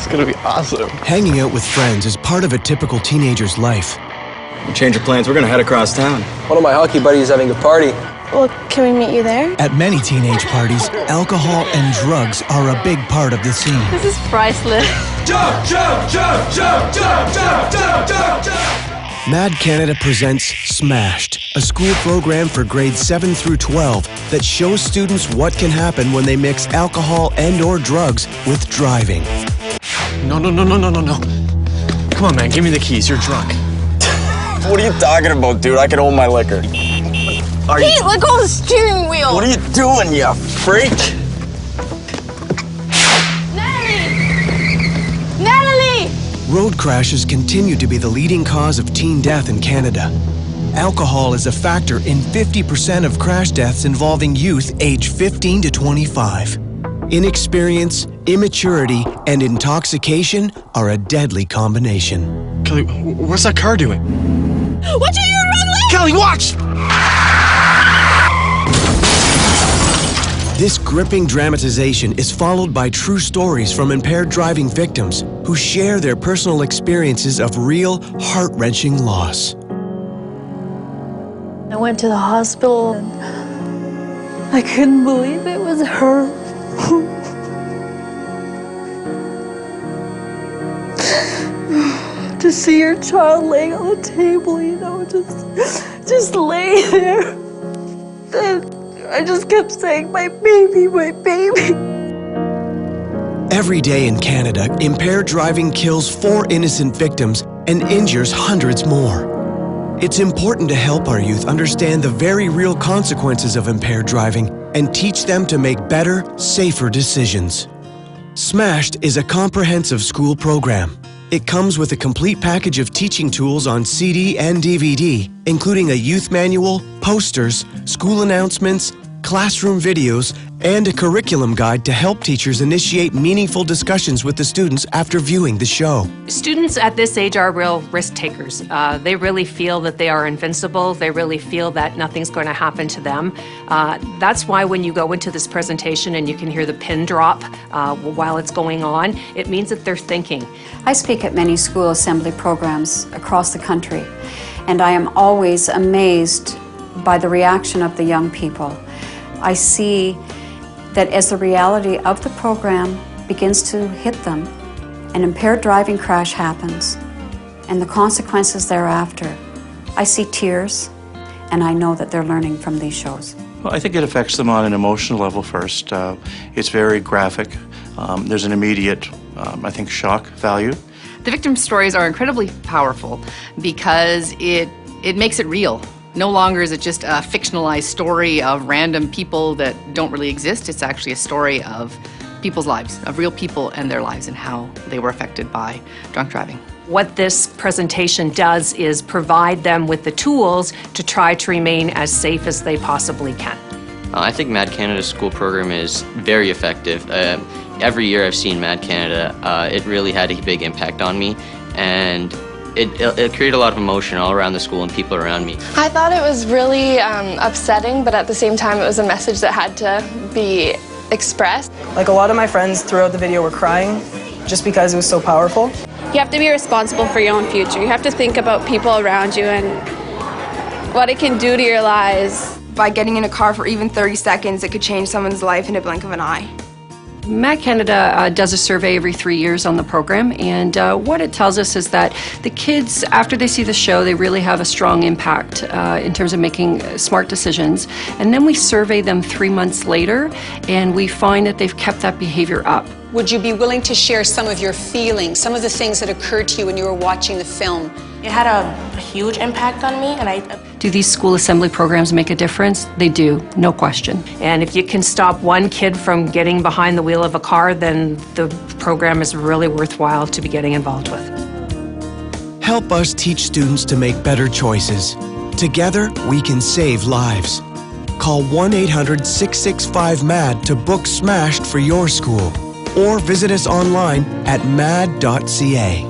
It's gonna be awesome. Hanging out with friends is part of a typical teenager's life. We change our plans. We're gonna head across town. One of my hockey buddies is having a party. Well, can we meet you there? At many teenage parties, alcohol and drugs are a big part of the scene. This is priceless. Jump, jump, jump, jump, jump, jump, jump, jump, jump. MADD Canada presents Smashed, a school program for grades 7 through 12 that shows students what can happen when they mix alcohol and/or drugs with driving. No. Come on, man, give me the keys. You're drunk. What are you talking about, dude? I can hold my liquor. Pete, let go of the steering wheel! What are you doing, you freak? Natalie! Road crashes continue to be the leading cause of teen death in Canada. Alcohol is a factor in 50% of crash deaths involving youth aged 15 to 25. Inexperience, immaturity, and intoxication are a deadly combination. Kelly, what's that car doing? Watch out, you're running! Kelly, watch! This gripping dramatization is followed by true stories from impaired driving victims who share their personal experiences of real, heart-wrenching loss. I went to the hospital and I couldn't believe it was her. To see your child laying on the table, you know, just lay there. Then I just kept saying, my baby, my baby. Every day in Canada, impaired driving kills 4 innocent victims and injures hundreds more. It's important to help our youth understand the very real consequences of impaired driving and teach them to make better, safer decisions. Smashed is a comprehensive school program. It comes with a complete package of teaching tools on CD and DVD, including a youth manual, posters, school announcements, classroom videos, and a curriculum guide to help teachers initiate meaningful discussions with the students after viewing the show. Students at this age are real risk takers. They really feel that they are invincible. They really feel that nothing's going to happen to them. That's why when you go into this presentation and you can hear the pin drop while it's going on, it means that they're thinking. I speak at many school assembly programs across the country, and I am always amazed by the reaction of the young people. I see that as the reality of the program begins to hit them, an impaired driving crash happens, and the consequences thereafter, I see tears, and I know that they're learning from these shows. Well, I think it affects them on an emotional level first. It's very graphic. There's an immediate, I think, shock value. The victim stories are incredibly powerful because it makes it real. No longer is it just a fictionalized story of random people that don't really exist. It's actually a story of people's lives, of real people and their lives and how they were affected by drunk driving. What this presentation does is provide them with the tools to try to remain as safe as they possibly can. I think MADD Canada's school program is very effective. Every year I've seen MADD Canada, it really had a big impact on me, and it created a lot of emotion all around the school and people around me. I thought it was really upsetting, but at the same time it was a message that had to be expressed. Like, a lot of my friends throughout the video were crying just because it was so powerful. You have to be responsible for your own future. You have to think about people around you and what it can do to your lives. By getting in a car for even 30 seconds, it could change someone's life in a blink of an eye. MADD Canada does a survey every 3 years on the program, and what it tells us is that the kids, after they see the show, they really have a strong impact in terms of making smart decisions. And then we survey them 3 months later, and we find that they've kept that behavior up. Would you be willing to share some of your feelings, some of the things that occurred to you when you were watching the film? It had a huge impact on me, and Do these school assembly programs make a difference? They do, no question. And if you can stop one kid from getting behind the wheel of a car, then the program is really worthwhile to be getting involved with. Help us teach students to make better choices. Together, we can save lives. Call 1-800-665-MADD to book Smashed for your school, or visit us online at madd.ca.